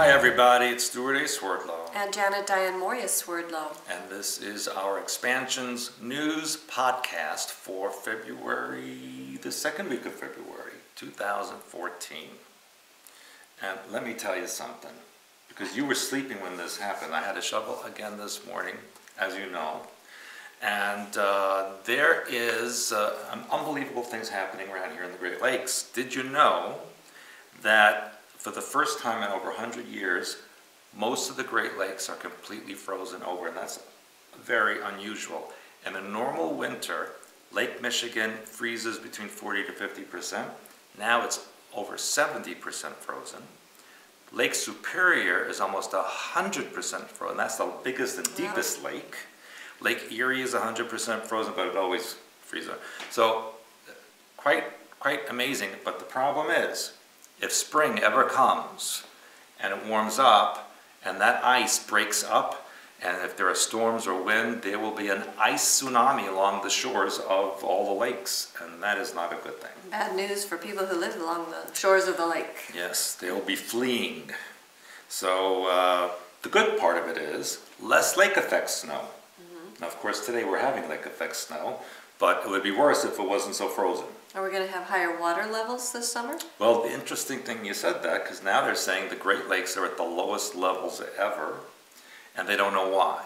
Hi everybody, it's Stewart A. Swerdlow. And Janet Diane Moria Swerdlow. And this is our Expansions News Podcast for February, the second week of February, 2014. And let me tell you something, because you were sleeping when this happened. I had a shovel again this morning, as you know. And there is unbelievable things happening around here in the Great Lakes. Did you know that for the first time in over 100 years, most of the Great Lakes are completely frozen over, and that's very unusual. In a normal winter, Lake Michigan freezes between 40 to 50%. Now it's over 70% frozen. Lake Superior is almost 100% frozen. That's the biggest and deepest lake. Lake Erie is 100% frozen, but it always freezes. So quite amazing. But the problem is, if spring ever comes and it warms up and that ice breaks up, and if there are storms or wind, there will be an ice tsunami along the shores of all the lakes, and that is not a good thing. Bad news for people who live along the shores of the lake. Yes, they will be fleeing. So the good part of it is less lake effect snow. Now, of course, today we're having lake effect snow, but it would be worse if it wasn't so frozen. Are we going to have higher water levels this summer? Well, the interesting thing you said that, because now they're saying the Great Lakes are at the lowest levels ever, and they don't know why.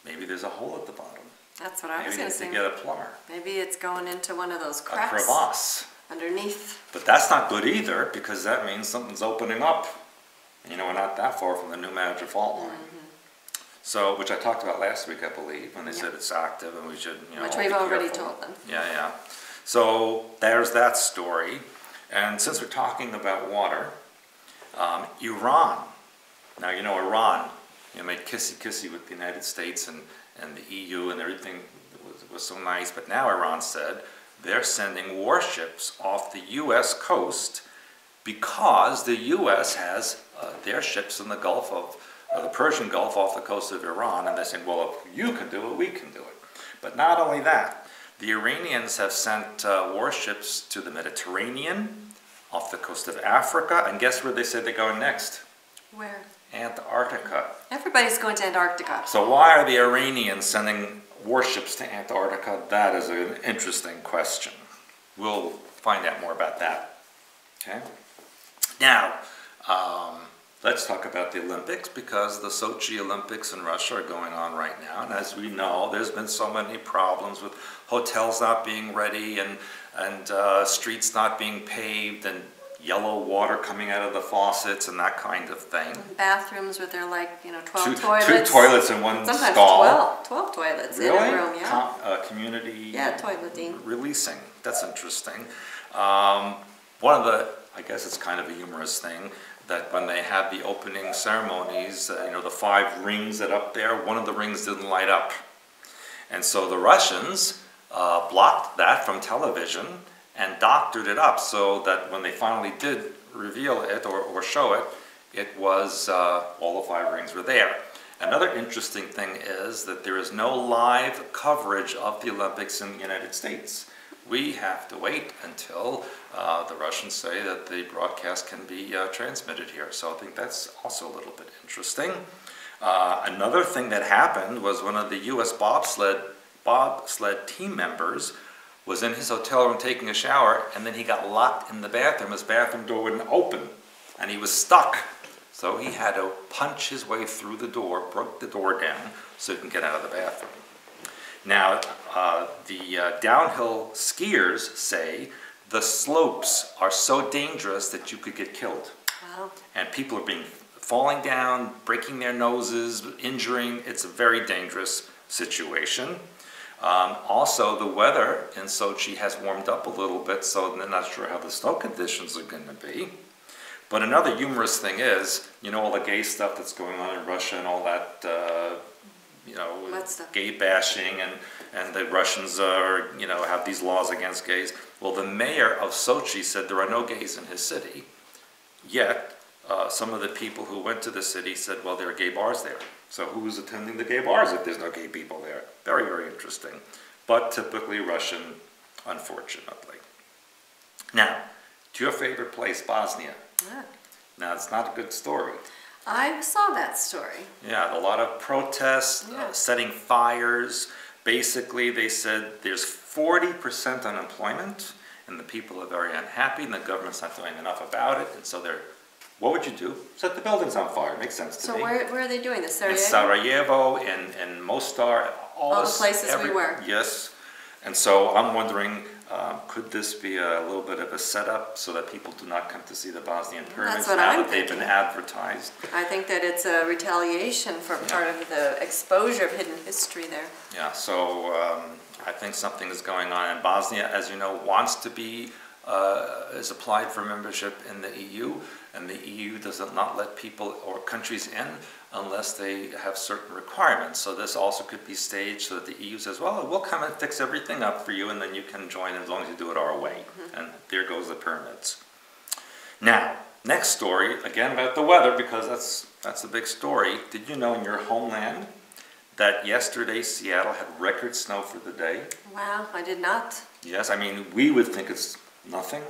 Maybe there's a hole at the bottom. That's what I was going to say. Maybe they get a plumber. Maybe it's going into one of those cracks. A crevasse. Underneath. But that's not good either, because that means something's opening up. And, you know, we're not that far from the New Madrid fault line. So, which I talked about last week, I believe, when they said it's active and we should, you know, which we've already told them. Yeah. So there's that story. And since we're talking about water, Iran. Now, you know, Iran, you know, made kissy-kissy with the United States and the EU and everything was so nice. But now Iran said they're sending warships off the U.S. coast because the U.S. has their ships in the Gulf of the Persian Gulf off the coast of Iran, and they're saying, well, if you can do it, we can do it. But not only that, the Iranians have sent warships to the Mediterranean, off the coast of Africa, and guess where they said they're going next? Where? Antarctica. Everybody's going to Antarctica. So why are the Iranians sending warships to Antarctica? That is an interesting question. We'll find out more about that. Okay? Now, let's talk about the Olympics, because the Sochi Olympics in Russia are going on right now. And as we know, there's been so many problems with hotels not being ready and streets not being paved and yellow water coming out of the faucets and that kind of thing. Bathrooms with their, like, you know, 12 toilets. Two toilets in one Sometimes stall. 12 toilets really? in a room, yeah. Community toileting. Releasing. That's interesting. One of the, I guess it's kind of a humorous thing, that when they had the opening ceremonies, you know, the 5 rings that up there, one of the rings didn't light up. And so the Russians blocked that from television and doctored it up so that when they finally did reveal it or show it, it was all the 5 rings were there. Another interesting thing is that there is no live coverage of the Olympics in the United States. We have to wait until the Russians say that the broadcast can be transmitted here. So I think that's also a little bit interesting. Another thing that happened was one of the U.S. bobsled team members was in his hotel room taking a shower, and then he got locked in the bathroom. His bathroom door wouldn't open, and he was stuck. So he had to punch his way through the door, broke the door down, so he can get out of the bathroom. Now, the downhill skiers say the slopes are so dangerous that you could get killed. Wow. And people are falling down, breaking their noses, injuring. It's a very dangerous situation. Also, the weather in Sochi has warmed up a little bit, so they're not sure how the snow conditions are going to be. But another humorous thing is, you know, all the gay stuff that's going on in Russia and all that, you know, gay bashing, and the Russians are, you know, have these laws against gays. Well, the mayor of Sochi said there are no gays in his city. Yet, some of the people who went to the city said, well, there are gay bars there. So who's attending the gay bars if there's no gay people there? Very, very interesting. But typically Russian, unfortunately. Now, to your favorite place, Bosnia. Yeah. Now, it's not a good story. I saw that story. Yeah, a lot of protests, Yeah. setting fires. Basically, they said there's 40% unemployment, and the people are very unhappy, and the government's not doing enough about it, and so what would you do? Set the buildings on fire. Makes sense to So me. where are they doing this? In Sarajevo? Sarajevo, in Mostar, All the places we were. Yes, and so I'm wondering, could this be a little bit of a setup so that people do not come to see the Bosnian pyramids what now I'm that they've been thinking. advertised? I think that it's a retaliation for part of the exposure of hidden history there. Yeah, so I think something is going on. And Bosnia, as you know, wants to be, is applied for membership in the EU, and the EU does not let people or countries in unless they have certain requirements. So this also could be staged so that the EU says, well, we'll come and fix everything up for you, and then you can join as long as you do it our way. And there goes the pyramids. Now, next story, again about the weather, because that's the big story. Did you know in your homeland that yesterday Seattle had record snow for the day? Wow, I did not. Yes, I mean, we would think it's nothing,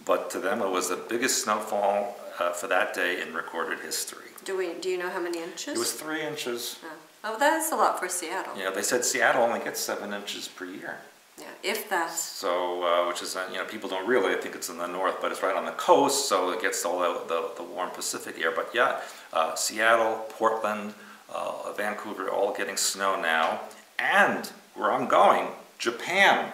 but to them it was the biggest snowfall for that day in recorded history. Do you know how many inches? It was 3 inches. Oh, that's a lot for Seattle. Yeah, they said Seattle only gets 7 inches per year. Yeah, if that. So, which is, people don't really think it's in the north, but it's right on the coast, so it gets all the warm Pacific air. But yeah, Seattle, Portland, Vancouver, all getting snow now. And where I'm going, Japan,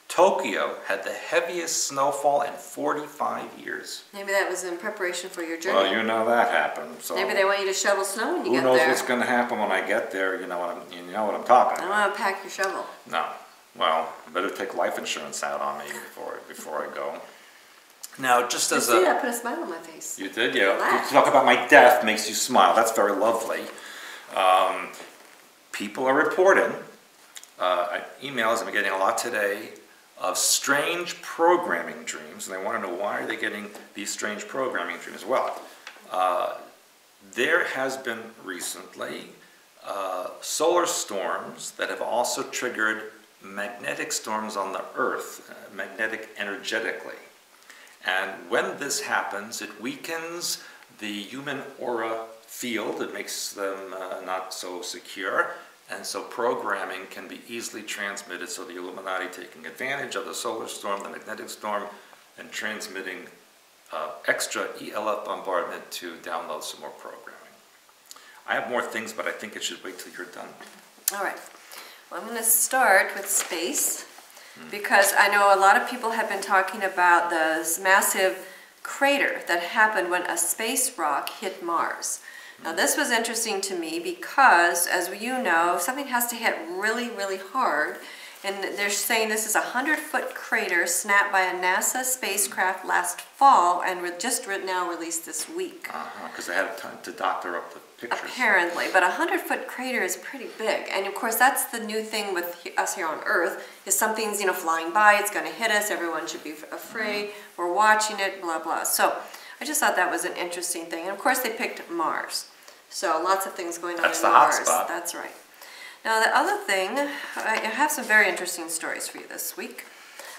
Tokyo had the heaviest snowfall in 45 years. Maybe that was in preparation for your journey. Well, you know that happened. So Maybe they want you to shovel snow when you get there. who knows what's going to happen when I get there? You know what I'm talking I don't about. want to pack your shovel. No. Well, I better take life insurance out on me before I go. Now, just as See, that put a smile on my face. You did, yeah. Relax. To talk about my death makes you smile. That's very lovely. People are reporting, emails I've been getting a lot today, of strange programming dreams, and they want to know why are they getting these strange programming dreams. Well, there has been recently solar storms that have also triggered magnetic storms on the Earth, magnetic energetically. And when this happens, it weakens the human aura field. It makes them not so secure. And so programming can be easily transmitted. So the Illuminati taking advantage of the solar storm, the magnetic storm, and transmitting extra ELF bombardment to download some more programming. I have more things, but I think it should wait till you're done. All right. Well, I'm going to start with space because I know a lot of people have been talking about this massive crater that happened when a space rock hit Mars. Now, this was interesting to me because, as you know, something has to hit really, really hard. And they're saying this is a 100-foot crater snapped by a NASA spacecraft last fall and just now released this week. Because they had time to doctor up the pictures. Apparently, but a 100-foot crater is pretty big. And of course, that's the new thing with us here on Earth, is something's, flying by, it's going to hit us, everyone should be afraid, we're watching it, blah, blah. So I just thought that was an interesting thing. And of course, they picked Mars. So lots of things going on That's in the Mars. hot spot. That's right. Now the other thing, I have some very interesting stories for you this week.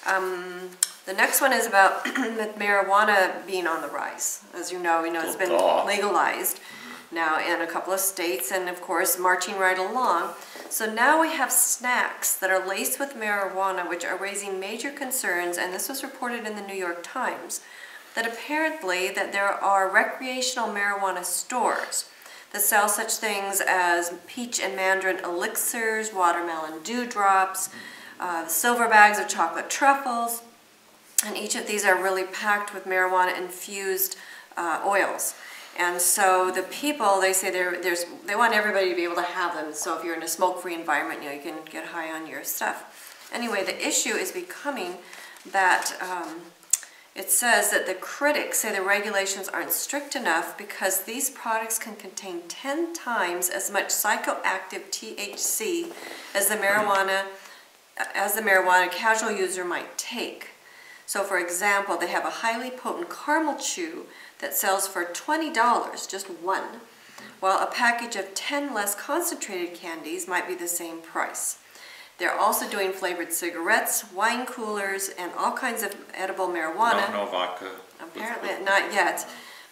The next one is about marijuana being on the rise. As you know, it's been legalized now in a couple of states, and of course marching right along. So now we have snacks that are laced with marijuana, which are raising major concerns, and this was reported in the New York Times, that apparently that there are recreational marijuana stores that sell such things as peach and mandarin elixirs, watermelon dewdrops, silver bags of chocolate truffles, and each of these are really packed with marijuana-infused oils. And so the people, they say they want everybody to be able to have them. So if you're in a smoke-free environment, you can get high on your stuff. Anyway, the issue is becoming that it says that the critics say the regulations aren't strict enough because these products can contain 10 times as much psychoactive THC as the marijuana casual user might take. So for example, they have a highly potent caramel chew that sells for $20, just one, while a package of 10 less concentrated candies might be the same price. They're also doing flavored cigarettes, wine coolers, and all kinds of edible marijuana. No vodka. Apparently not yet.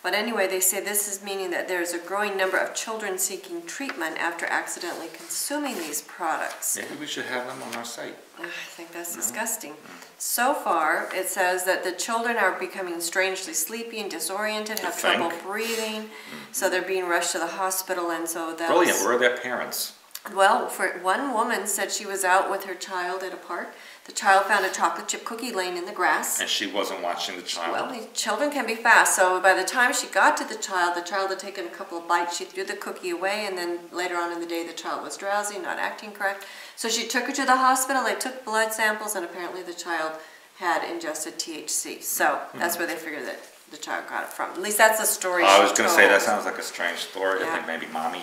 But anyway, they say this is meaning that there's a growing number of children seeking treatment after accidentally consuming these products. Maybe we should have them on our site. I think that's disgusting. So far, it says that the children are becoming strangely sleepy and disoriented, have trouble breathing, so they're being rushed to the hospital, and so that's... Brilliant. Where are their parents? Well, for one woman said she was out with her child at a park. The child found a chocolate chip cookie laying in the grass. And she wasn't watching the child? Well, children can be fast, so by the time she got to the child had taken a couple of bites. She threw the cookie away, and then later on in the day, the child was drowsy, not acting correct. So she took her to the hospital, they took blood samples, and apparently the child had ingested THC. So that's where they figured that the child got it from. At least that's the story I was going to say, that sounds like a strange story. Yeah. I think maybe mommy...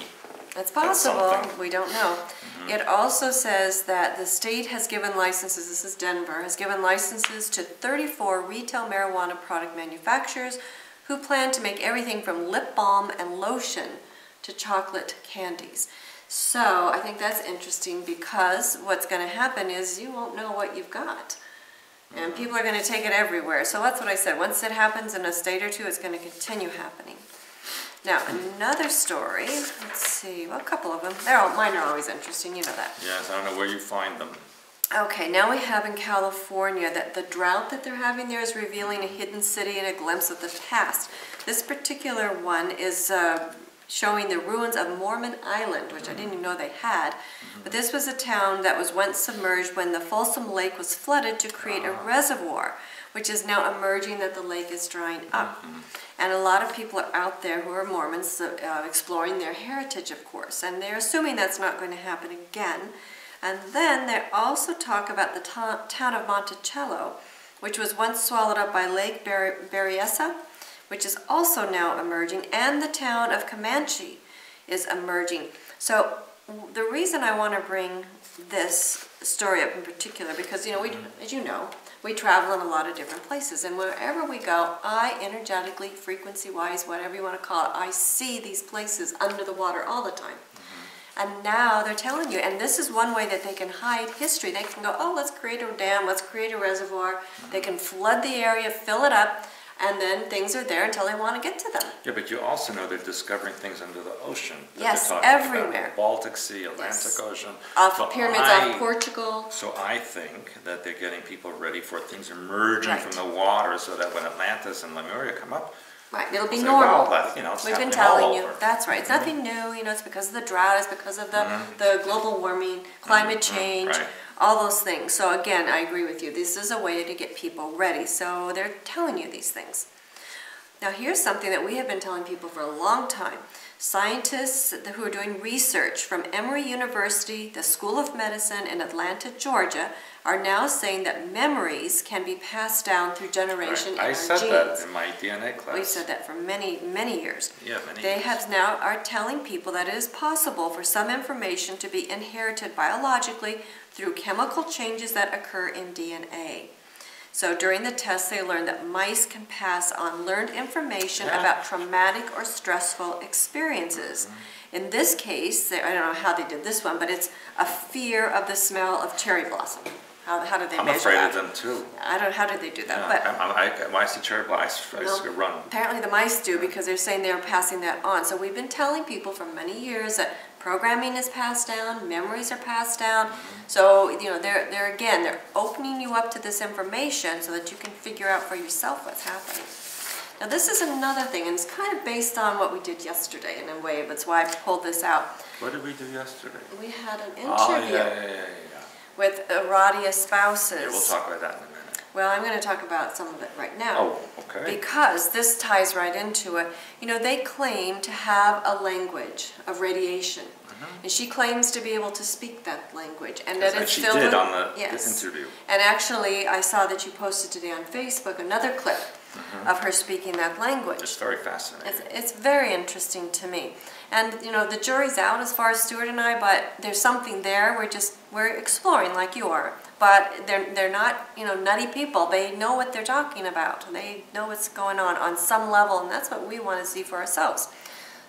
It's possible. We don't know. It also says that the state has given licenses, this is Denver, has given licenses to 34 retail marijuana product manufacturers who plan to make everything from lip balm and lotion to chocolate candies. So I think that's interesting because what's going to happen is you won't know what you've got. And people are going to take it everywhere. So that's what I said. Once it happens in a state or two, it's going to continue happening. Now, another story, let's see, well, a couple of them. Mine are always interesting, you know that. Yes, I don't know where you find them. Okay, now we have in California that the drought that they're having there is revealing a hidden city and a glimpse of the past. This particular one is showing the ruins of Mormon Island, which I didn't even know they had. But this was a town that was once submerged when the Folsom Lake was flooded to create a reservoir, which is now emerging that the lake is drying up. And a lot of people are out there who are Mormons exploring their heritage, of course, and they're assuming that's not going to happen again. And then they also talk about the town of Monticello, which was once swallowed up by Lake Berryessa, which is also now emerging, and the town of Comanche is emerging. So the reason I want to bring this story up in particular, because, you know, as you know, we travel in a lot of different places, and wherever we go, I energetically, frequency-wise, whatever you want to call it, I see these places under the water all the time. And now they're telling you, and this is one way that they can hide history. They can go, oh, let's create a dam, let's create a reservoir. They can flood the area, fill it up, and then things are there until they want to get to them. Yeah, but you also know they're discovering things under the ocean. Yes, everywhere. Baltic Sea, Atlantic Ocean. Pyramids off Portugal. So I think that they're getting people ready for things emerging Right. from the water, so that when Atlantis and Lemuria come up, Right, it'll be say, normal. well, that, you know, it's We've been happening all telling you. over. That's right. It's nothing new. You know, it's because of the drought. It's because of the global warming, climate change, Right. all those things. So again, I agree with you. This is a way to get people ready. So they're telling you these things. Now here's something that we have been telling people for a long time. Scientists who are doing research from Emory University, the School of Medicine in Atlanta, Georgia, are now saying that memories can be passed down through generation in our genes. I said that in my DNA class. We've said that for many, many years. Yeah, many They years. have now are telling people that it is possible for some information to be inherited biologically through chemical changes that occur in DNA. So during the test, they learned that mice can pass on learned information about traumatic or stressful experiences. In this case, I don't know how they did this one, but it's a fear of the smell of cherry blossom. How did they measure that? I'm afraid of them too. I don't know, how did they do that? Yeah, when I see cherry blossom, I just run. Apparently the mice do, because they're saying they're passing that on. So we've been telling people for many years that programming is passed down, memories are passed down. So, you know, they're opening you up to this information so that you can figure out for yourself what's happening. Now this is another thing, and it's kind of based on what we did yesterday in a way. That's why I pulled this out. What did we do yesterday? We had an interview with Aradia spouses. Yeah, we'll talk about that in a minute. Well, I'm going to talk about some of it right now. Oh, okay. Because this ties right into it. You know, they claim to have a language of radiation. And she claims to be able to speak that language. And that it's she filled did with, on the interview. And actually, I saw that you posted today on Facebook another clip of her speaking that language. It's very fascinating. It's very interesting to me. And, you know, the jury's out as far as Stewart and I, but there's something there. We're exploring like you are. But they're not, you know, nutty people. They know what they're talking about. They know what's going on some level, and that's what we want to see for ourselves.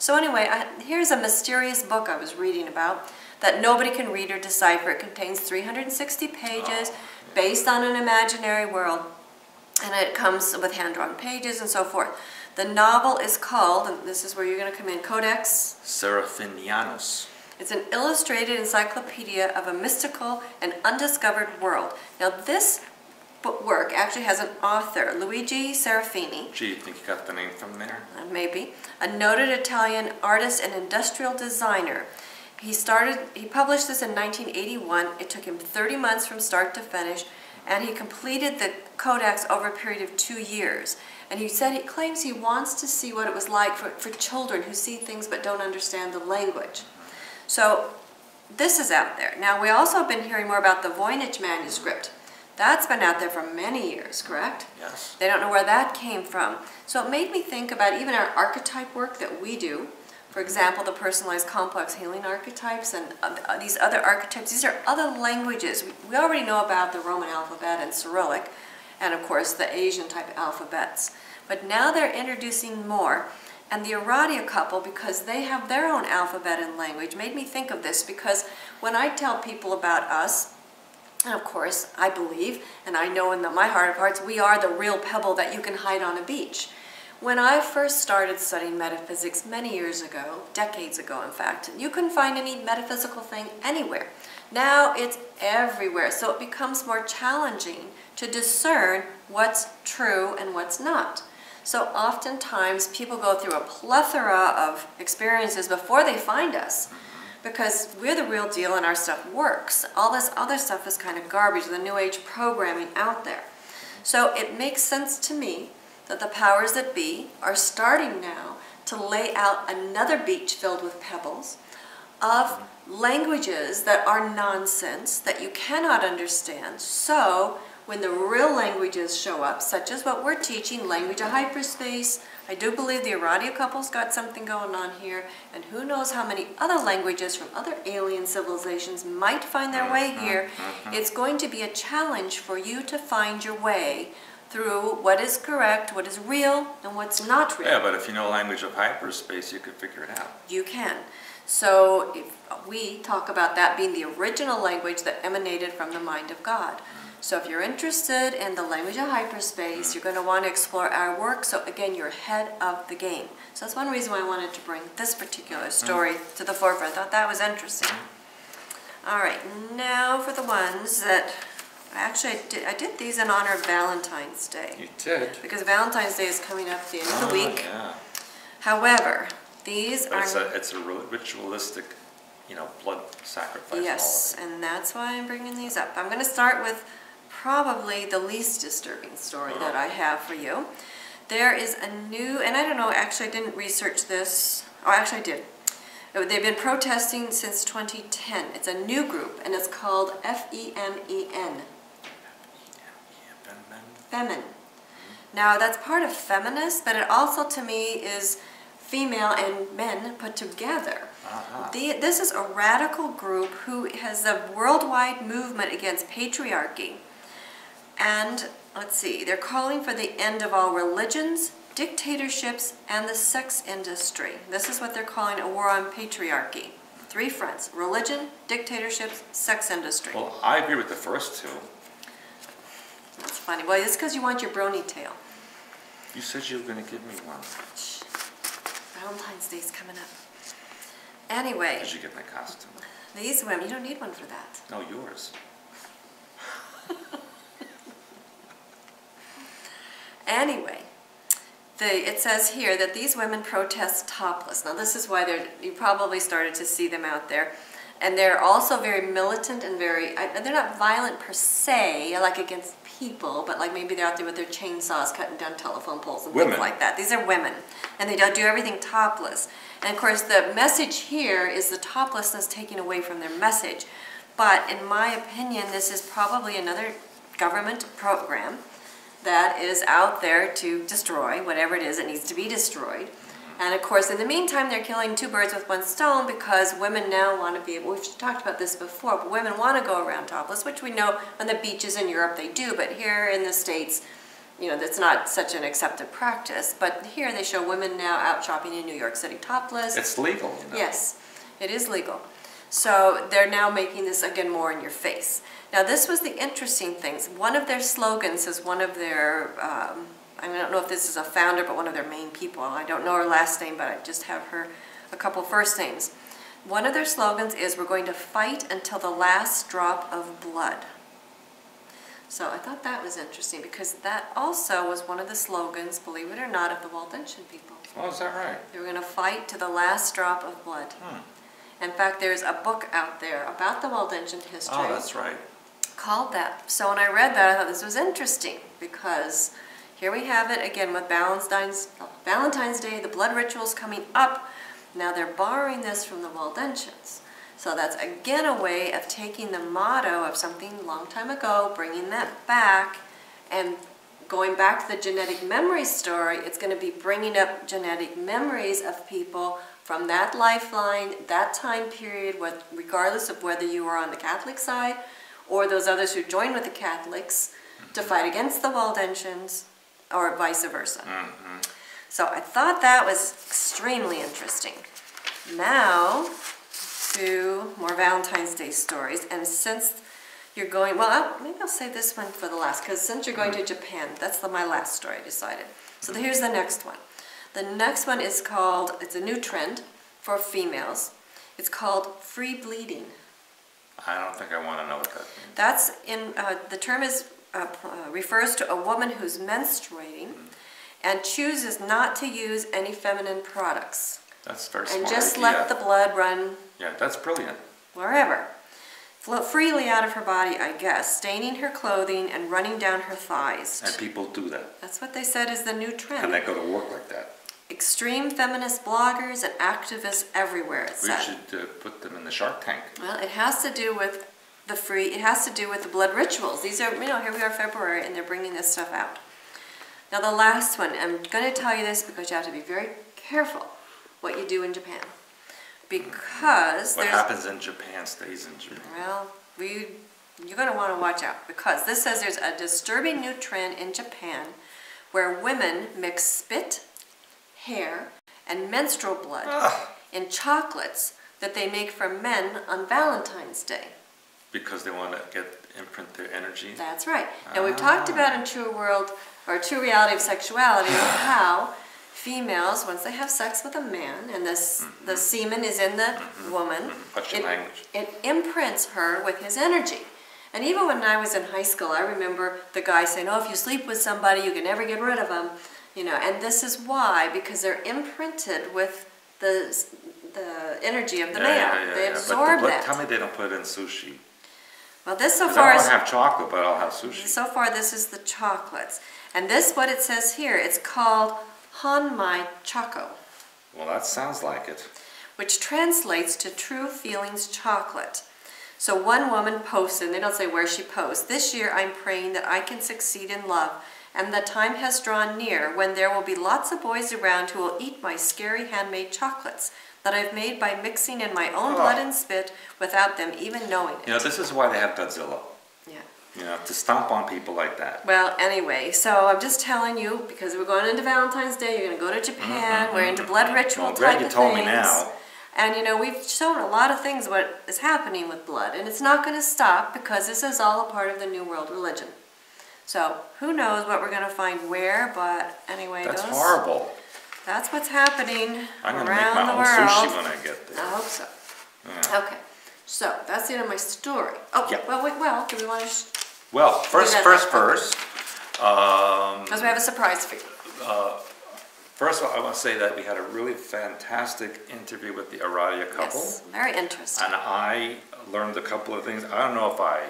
So anyway, here's a mysterious book I was reading about that nobody can read or decipher. It contains 360 pages based on an imaginary world, and it comes with hand-drawn pages and so forth. The novel is called, and this is where you're going to come in, Codex Seraphinianus. It's an illustrated encyclopedia of a mystical and undiscovered world. Now this work actually has an author, Luigi Serafini. Gee, you think you got the name from there? Maybe. A noted Italian artist and industrial designer. He published this in 1981. It took him 30 months from start to finish, and he completed the codex over a period of 2 years. And he claims he wants to see what it was like for children who see things but don't understand the language. So this is out there. Now we also have been hearing more about the Voynich manuscript. That's been out there for many years, correct? Yes. They don't know where that came from. So it made me think about even our archetype work that we do. For example, the personalized complex healing archetypes and these other archetypes. These are other languages. We already know about the Roman alphabet and Cyrillic, and of course the Asian type alphabets. But now they're introducing more. And the Aradia couple, because they have their own alphabet and language, made me think of this, because when I tell people about us, and of course I believe, and I know in my heart of hearts, we are the real pebble that you can hide on a beach. When I first started studying metaphysics many years ago, decades ago in fact, you couldn't find any metaphysical thing anywhere. Now it's everywhere, so it becomes more challenging to discern what's true and what's not. So oftentimes people go through a plethora of experiences before they find us, because we're the real deal and our stuff works. All this other stuff is kind of garbage, the New Age programming out there. So it makes sense to me that the powers that be are starting now to lay out another beach filled with pebbles of languages that are nonsense, that you cannot understand. So when the real languages show up, such as what we're teaching, language of hyperspace, I do believe the Aradia couple's got something going on here, and who knows how many other languages from other alien civilizations might find their way here. It's going to be a challenge for you to find your way through what is correct, what is real, and what's not real. Yeah, but if you know language of hyperspace, you could figure it out. You can. So if we talk about that being the original language that emanated from the mind of God. So if you're interested in the language of hyperspace, you're going to want to explore our work. So again, you're ahead of the game. So that's one reason why I wanted to bring this particular story to the forefront. I thought that was interesting. All right, now for the ones that actually I did these in honor of Valentine's Day. You did? Because Valentine's Day is coming up at the end of the week. Yeah. However, these are... It's a ritualistic, blood sacrifice. Yes, and that's why I'm bringing these up. I'm going to start with probably the least disturbing story that I have for you. There is a new, and I don't know, actually I didn't research this. Oh, actually I did. They've been protesting since 2010. It's a new group, and it's called FEMEN. Femin. Now, that's part of feminist, but it also, to me, is female and men put together. This is a radical group who has a worldwide movement against patriarchy. And, let's see, they're calling for the end of all religions, dictatorships, and the sex industry. This is what they're calling a war on patriarchy. 3 fronts: religion, dictatorships, sex industry. Well, I agree with the first two. That's funny. Well, it's because you want your brony tail. You said you were going to give me one. Shh. Valentine's Day's coming up. Anyway. Did you get my costume? These women, you don't need one for that. No, yours. Anyway, it says here that these women protest topless. Now this is why you probably started to see them out there. And they're also very militant and they're not violent per se, like against people, but like maybe they're out there with their chainsaws cutting down telephone poles and things like that. These are women. And they do everything topless. And of course the message here is the toplessness taking away from their message. But in my opinion, this is probably another government program that is out there to destroy whatever it is that needs to be destroyed. And of course, in the meantime, they're killing 2 birds with 1 stone, because women now want to be able, we've talked about this before, but women want to go around topless, which we know on the beaches in Europe they do, but here in the States, that's not such an accepted practice. But here they show women now out shopping in New York City topless. It's legal, Yes, it is legal. So they're now making this, again, more in your face. Now this was the interesting thing. One of their slogans is one of their I don't know if this is a founder, but one of their main people. I don't know her last name, but I just have a couple first names. One of their slogans is, "We're going to fight until the last drop of blood." So I thought that was interesting because that also was one of the slogans, believe it or not, of the Waldensian people. Oh, is that right? They were going to fight to the last drop of blood. In fact, there's a book out there about the Waldensian history. Oh, that's right. Called that. So when I read that, I thought this was interesting because here we have it again with Valentine's Day, the blood rituals coming up. Now they're borrowing this from the Waldensians. So that's again a way of taking the motto of something a long time ago, bringing that back, and going back to the genetic memory story. It's going to be bringing up genetic memories of people from that lifeline, that time period, regardless of whether you were on the Catholic side or those others who joined with the Catholics to fight against the Waldensians, or vice versa. So I thought that was extremely interesting. Now, to more Valentine's Day stories, and since you're going, well, maybe I'll save this one for the last, because since you're going to Japan, that's my last story I decided. So here's the next one. The next one is called, it's a new trend for females. It's called free bleeding. I don't think I want to know what that means. That's the term refers to a woman who's menstruating and chooses not to use any feminine products. That's very smart. And just let the blood run. Yeah, that's brilliant. Wherever. Flow freely out of her body, I guess, staining her clothing and running down her thighs. And people do that. That's what they said is the new trend. And they go to work like that. Extreme feminist bloggers and activists everywhere, it said. We should put them in the Shark Tank. Well, it has to do with it has to do with the blood rituals. These are, here we are February, and they're bringing this stuff out. Now the last one, I'm going to tell you this because you have to be very careful what you do in Japan. Because what happens in Japan stays in Japan. Well, you're going to want to watch out because this says there's a disturbing new trend in Japan where women mix spit, hair, and menstrual blood in chocolates that they make for men on Valentine's Day. Because they want to imprint their energy? That's right. Now we've talked about in True Reality of Sexuality how females, once they have sex with a man and the semen is in the woman, it imprints her with his energy. And even when I was in high school, I remember the guy saying, "Oh, if you sleep with somebody, you can never get rid of them." And this is why, because they're imprinted with the energy of the male. They absorb that. Tell me they don't put it in sushi. Well, this so far is... I don't have chocolate, but I'll have sushi. So far, this is the chocolates. And this, what it says here, it's called Hanmai Choco. Well, that sounds like it. Which translates to True Feelings Chocolate. So one woman posted, and they don't say where she posts, "This year I'm praying that I can succeed in love, and the time has drawn near when there will be lots of boys around who will eat my scary handmade chocolates that I've made by mixing in my own blood and spit without them even knowing it." This is why they have Godzilla. Yeah. To stomp on people like that. Well, anyway, so I'm just telling you, because we're going into Valentine's Day, you're going to go to Japan, we're into blood ritual type of things. You told me now. And we've shown a lot of things what is happening with blood, and it's not going to stop because this is all a part of the New World religion. So who knows what we're going to find where, but anyway, that's horrible. That's what's happening I'm going to around make the my world. own sushi when I get there. I hope so. Yeah. Okay, so that's the end of my story. Oh, yeah. Well, do we want to... Well, first. Because we have a surprise for you. First of all, I want to say that we had a really fantastic interview with the Aradia couple. Yes, very interesting. And I learned a couple of things. I don't know if I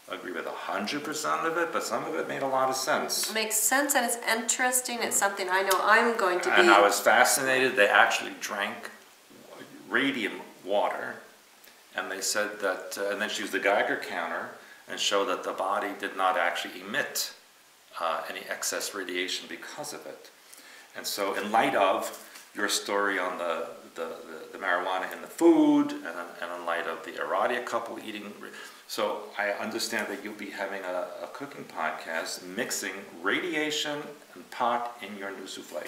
agree with 100% of it, but some of it made a lot of sense. It makes sense and it's interesting. It's something I know I'm going to be... And I was fascinated. They actually drank radium water, and they said that, and then she used the Geiger counter and showed that the body did not actually emit any excess radiation because of it. And so in light of your story on the marijuana in the food, and in light of the Aradia couple eating, so I understand that you'll be having a cooking podcast mixing radiation and pot in your new souffle.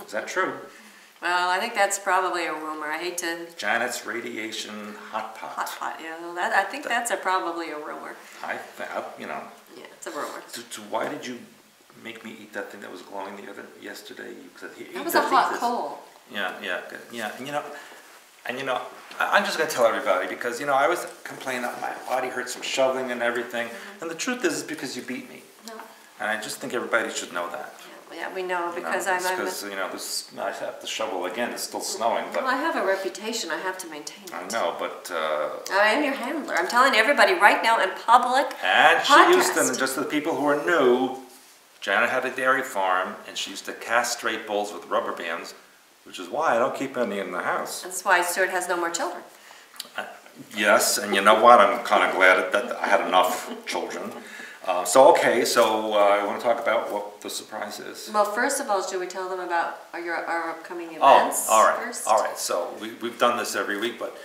Is that true? Well, I think that's probably a rumor. I hate to... Janet's radiation hot pot. Hot pot, yeah. I think that's probably a rumor. Yeah, Yeah, it's a rumor. So why did you make me eat that thing that was glowing yesterday? That was a hot coal. Yeah. And I'm just going to tell everybody because, I was complaining that my body hurts from shoveling and everything. And the truth is, it's because you beat me. No. And I just think everybody should know that. Yeah, we know because Because, I have to shovel again. It's still snowing. But well, I have a reputation. I have to maintain it. I know, but... I am your handler. I'm telling everybody right now in public. And she used to, just the people who are new, Janet had a dairy farm, and she used to castrate bulls with rubber bands, which is why I don't keep any in the house. That's why Stewart has no more children. Yes, and you know what? I'm kind of glad that I had enough children. So I want to talk about what the surprise is. Well, first of all, should we tell them about our upcoming events first? All right. So we've done this every week, but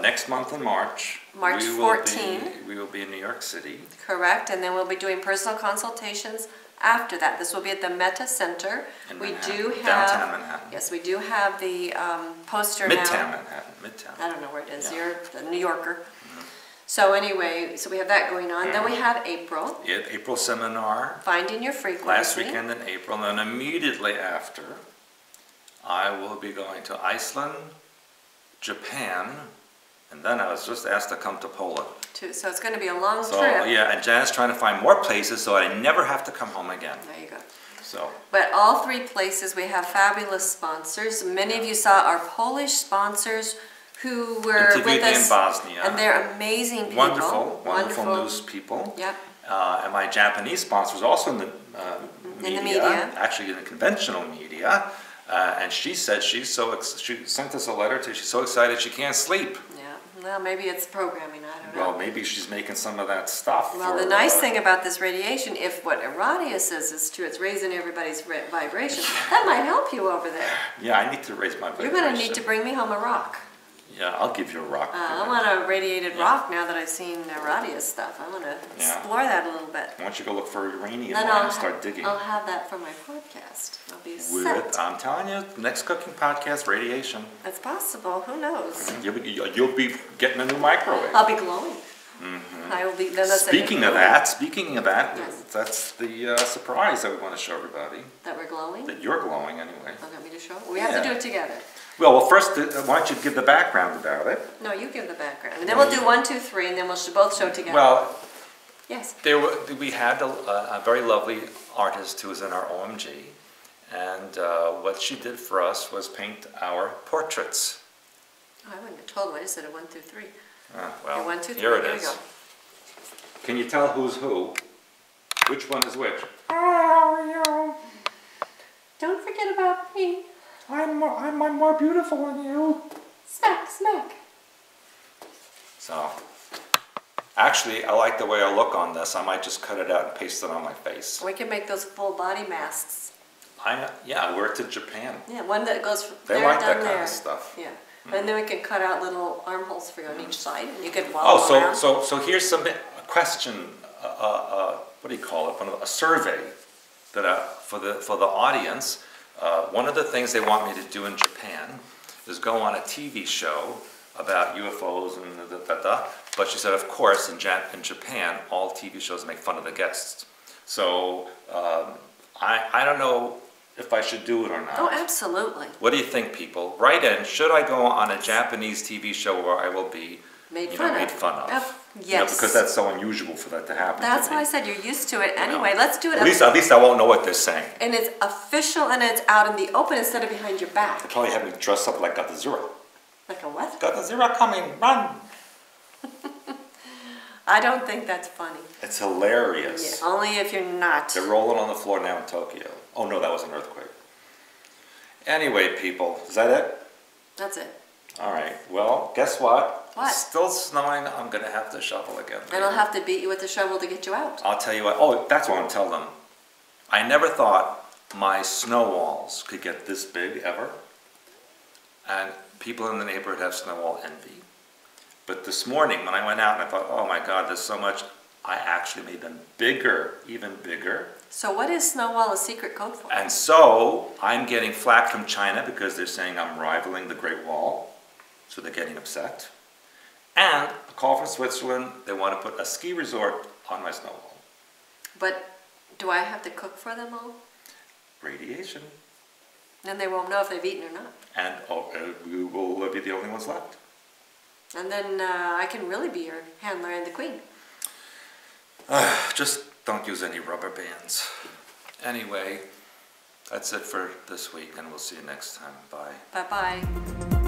next month in March, March 14, we will be in New York City. Correct, and then we'll be doing personal consultations after that. This will be at the Meta Center. In we Manhattan, do have downtown Manhattan. Yes, we do have the poster Midtown now. Midtown. I don't know where it is. You're a New Yorker. So anyway, we have that going on. Then we have April. Yeah, April seminar. Finding your frequency. Last weekend in April, and then immediately after, I will be going to Iceland, Japan, and then I was just asked to come to Poland. So it's going to be a long trip. Yeah, and Janet's trying to find more places so I never have to come home again. There you go. So. But all three places we have fabulous sponsors. Many of you saw our Polish sponsors who were interviewed with us in Bosnia. And they're amazing people. Wonderful news people. Yep. And my Japanese sponsor was also in the media, actually in the conventional media. And she said she sent us a letter. She's so excited she can't sleep. Yeah. Well, maybe it's programming. I don't know. Well, maybe she's making some of that stuff. Well, the nice thing about this radiation, if what Aradia says is true, it's raising everybody's vibration. That might help you over there. Yeah, I need to raise my vibration. You're going to need to bring me home a rock. Yeah, I'll give you a rock. I want a radiated rock now that I've seen Radia's stuff. I want to explore that a little bit. Why don't you go look for uranium and start digging? I'll have that for my podcast. I'll be set. I'm telling you, next cooking podcast, radiation. It's possible. Who knows? You'll be getting a new microwave. I'll be glowing. I will be. Speaking of that, yes. that's the surprise that we want to show everybody. That we're glowing? That you're glowing anyway. Oh, want me to show? We have to do it together. Well, first, why don't you give the background about it? No, you give the background. And then we'll do 1, 2, 3, and then we'll both show together. Well, yes. We had a very lovely artist who was in our OMG, and what she did for us was paint our portraits. Oh, I wouldn't have told them. I just said a 1, 2, 3. Well, okay, 1, 2, 3. Here it is. Here we go. Can you tell who's who? Which one is which? Don't forget about me. I'm more beautiful than you. Smack, smack. So, actually, I like the way I look on this. I might just cut it out and paste it on my face. We can make those full body masks. I wear it to Japan. Yeah, one that goes from they there like down that there. kind of stuff. Yeah, and then we can cut out little armholes for you on each side, and you could walk around. So here's a question. What do you call it? A survey that for the audience. One of the things they want me to do in Japan is go on a TV show about UFOs and but she said, of course, in Japan, all TV shows make fun of the guests. So I don't know if I should do it or not. Oh, absolutely. What do you think, people? Write in. Should I go on a Japanese TV show where I will be made fun of? Yes. Because that's so unusual for that to happen. That's why I said you're used to it. Anyway, let's do it. At least I won't know what they're saying. And it's official and it's out in the open instead of behind your back. They probably have me dressed up like Godzilla. Like a what? Godzilla coming, run! I don't think that's funny. It's hilarious. Yeah, only if you're not. They're rolling on the floor now in Tokyo. Oh no, that was an earthquake. Anyway, people, is that it? That's it. All right. Well, guess what? What? It's still snowing. I'm going to have to shovel again. And I'll have to beat you with the shovel to get you out. I'll tell you what. Oh, that's what I'm telling them. I never thought my snow walls could get this big ever. And people in the neighborhood have snow wall envy. But this morning when I went out and I thought, oh my God, there's so much, I actually made them bigger, even bigger. So what is snow wall a secret code for? And so I'm getting flack from China because they're saying I'm rivaling the Great Wall. So they're getting upset. And a call from Switzerland, they want to put a ski resort on my snow wall. But Do I have to cook for them all? Radiation. Then they won't know if they've eaten or not. And we will be the only ones left. And then I can really be your handler and the queen. Just don't use any rubber bands. Anyway, that's it for this week, and we'll see you next time. Bye. Bye-bye.